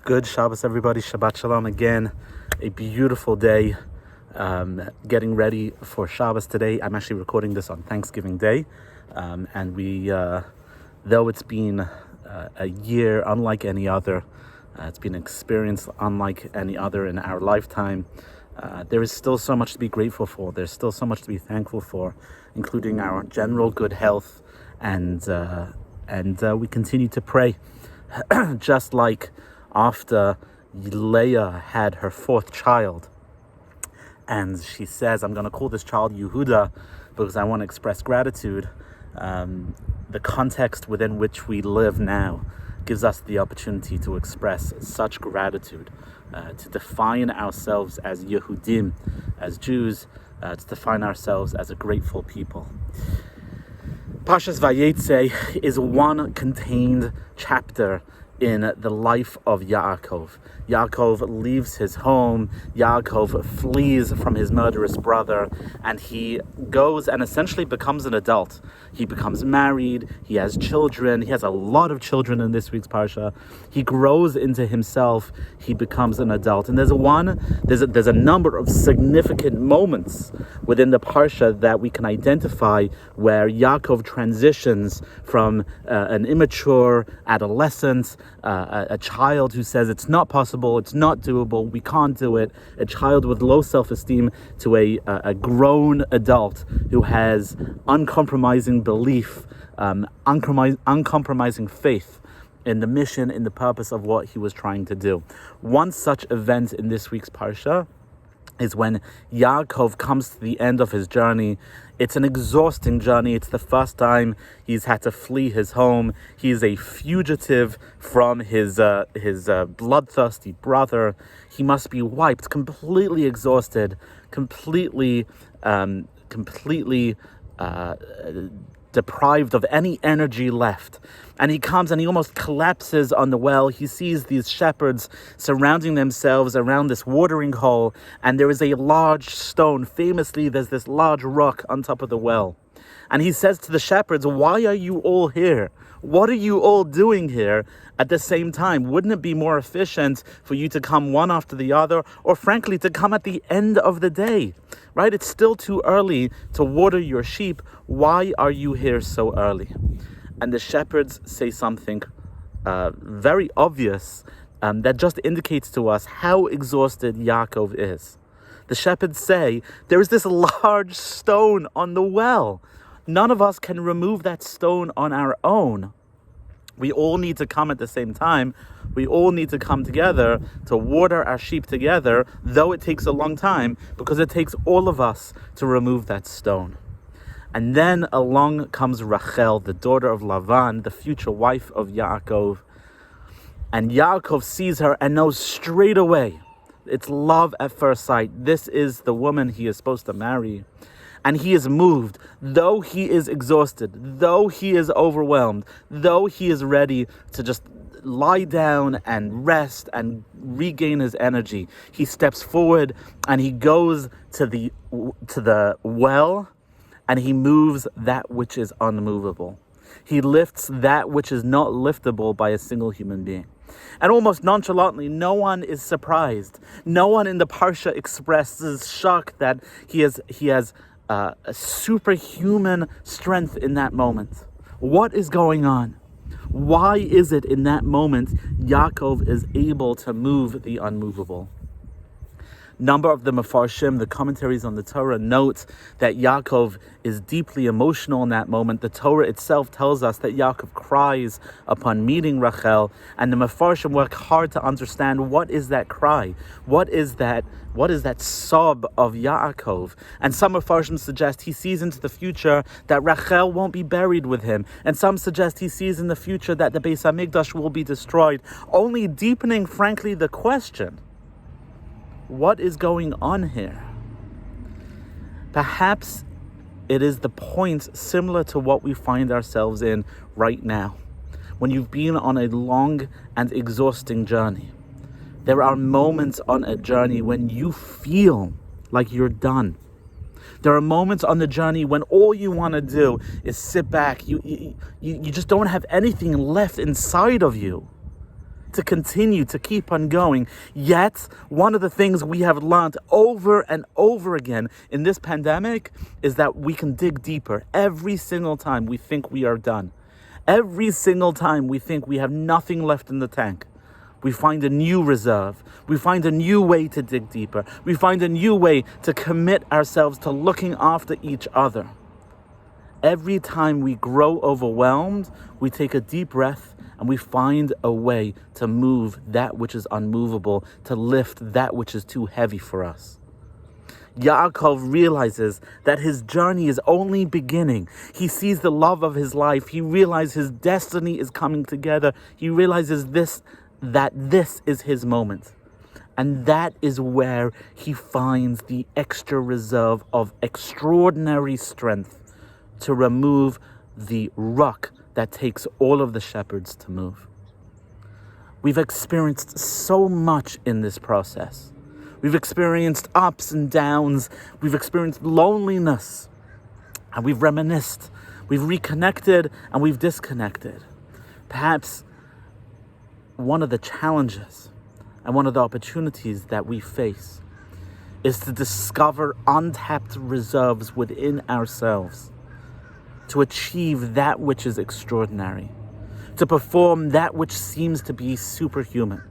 Good Shabbos, everybody. Shabbat Shalom again. A beautiful day. Getting ready for Shabbos today. I'm actually recording this on Thanksgiving Day. And we, though it's been a year unlike any other, it's been an experience unlike any other in our lifetime, there is still so much to be grateful for. There's still so much to be thankful for, including our general good health. And we continue to pray. Just like after Leah had her fourth child, and she says, I'm going to call this child Yehuda because I want to express gratitude. The context within which we live now gives us the opportunity to express such gratitude, to define ourselves as Yehudim, as Jews, to define ourselves as a grateful people. Parshat Vayetze is one contained chapter in the life of Yaakov. Yaakov leaves his home. Yaakov flees from his murderous brother, and he goes and essentially becomes an adult. He becomes married. He has children. He has a lot of children in this week's Parsha. He grows into himself. He becomes an adult. And there's a number of significant moments within the Parsha that we can identify where Yaakov transitions from an immature adolescent, a child who says it's not possible, it's not doable, we can't do it, a child with low self-esteem, to a grown adult who has uncompromising belief, uncompromising faith in the mission, in the purpose of what he was trying to do. One such event in this week's Parsha is when Yaakov comes to the end of his journey. It's an exhausting journey. It's the first time he's had to flee his home. He's a fugitive from his bloodthirsty brother. He must be wiped, completely exhausted, completely deprived of any energy left. And he comes and he almost collapses on the well. He sees these shepherds surrounding themselves around this watering hole, and there is a large stone. Famously, there's this large rock on top of the well. And he says to the shepherds, why are you all here? What are you all doing here at the same time? Wouldn't it be more efficient for you to come one after the other, or frankly, to come at the end of the day, right? It's still too early to water your sheep. Why are you here so early? And the shepherds say something very obvious that just indicates to us how exhausted Yaakov is. The shepherds say, there's this large stone on the well. None of us can remove that stone on our own. We all need to come at the same time. We all need to come together to water our sheep together, though it takes a long time, because it takes all of us to remove that stone. And then along comes Rachel, the daughter of Lavan, the future wife of Yaakov. And Yaakov sees her and knows straight away, it's love at first sight. This is the woman he is supposed to marry. And he is moved, though he is exhausted, though he is overwhelmed, though he is ready to just lie down and rest and regain his energy. He steps forward and he goes to the well, and he moves that which is unmovable. He lifts that which is not liftable by a single human being. And almost nonchalantly, no one is surprised. No one in the Parsha expresses shock that he has a superhuman strength in that moment. What is going on? Why is it in that moment Yaakov is able to move the unmovable? Number of the Mefarshim, the commentaries on the Torah, note that Yaakov is deeply emotional in that moment. The Torah itself tells us that Yaakov cries upon meeting Rachel, and the Mefarshim work hard to understand what is that cry, what is that sob of Yaakov. And some Mefarshim suggest he sees into the future that Rachel won't be buried with him, and some suggest he sees in the future that the Beis Hamikdash will be destroyed, only deepening, frankly, the question. What is going on here? Perhaps it is the point similar to what we find ourselves in right now. When you've been on a long and exhausting journey, there are moments on a journey when you feel like you're done. There are moments on the journey when all you want to do is sit back. You just don't have anything left inside of you. to continue, to keep on going. Yet, one of the things we have learned over and over again in this pandemic is that we can dig deeper every single time we think we are done. Every single time we think we have nothing left in the tank, we find a new reserve. We find a new way to dig deeper. We find a new way to commit ourselves to looking after each other. Every time we grow overwhelmed, we take a deep breath and we find a way to move that which is unmovable, to lift that which is too heavy for us. Yaakov realizes that his journey is only beginning. He sees the love of his life. He realizes his destiny is coming together. He realizes that this is his moment. And that is where he finds the extra reserve of extraordinary strength to remove the rock that takes all of the shepherds to move. We've experienced so much in this process. We've experienced ups and downs. We've experienced loneliness. And we've reminisced. We've reconnected and we've disconnected. Perhaps one of the challenges and one of the opportunities that we face is to discover untapped reserves within ourselves, to achieve that which is extraordinary, to perform that which seems to be superhuman.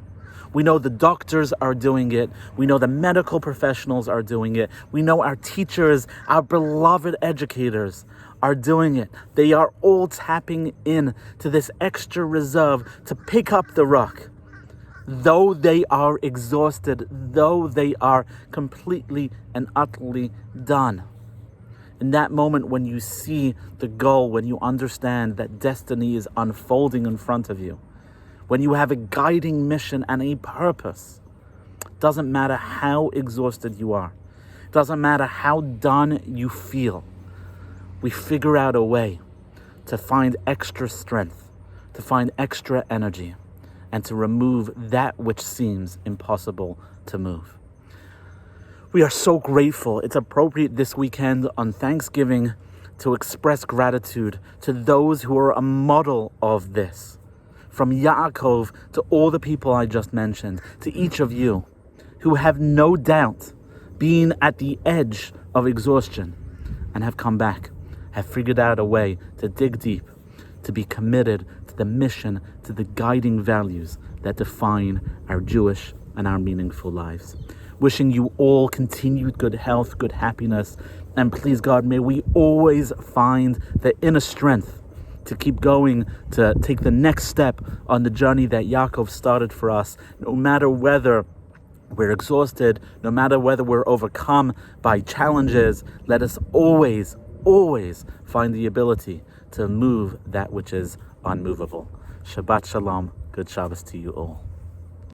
We know the doctors are doing it. We know the medical professionals are doing it. We know our teachers, our beloved educators are doing it. They are all tapping in to this extra reserve to pick up the rock. Though they are exhausted, though they are completely and utterly done. In that moment when you see the goal, when you understand that destiny is unfolding in front of you, when you have a guiding mission and a purpose, doesn't matter how exhausted you are, doesn't matter how done you feel, we figure out a way to find extra strength, to find extra energy, and to remove that which seems impossible to move. We are so grateful. It's appropriate this weekend on Thanksgiving to express gratitude to those who are a model of this. From Yaakov to all the people I just mentioned, to each of you who have no doubt been at the edge of exhaustion and have come back, have figured out a way to dig deep, to be committed to the mission, to the guiding values that define our Jewish and our meaningful lives. Wishing you all continued good health, good happiness, and please God, may we always find the inner strength to keep going, to take the next step on the journey that Yaakov started for us, no matter whether we're exhausted, no matter whether we're overcome by challenges. Let us always find the ability to move that which is unmovable. Shabbat Shalom. Good Shabbos to you all.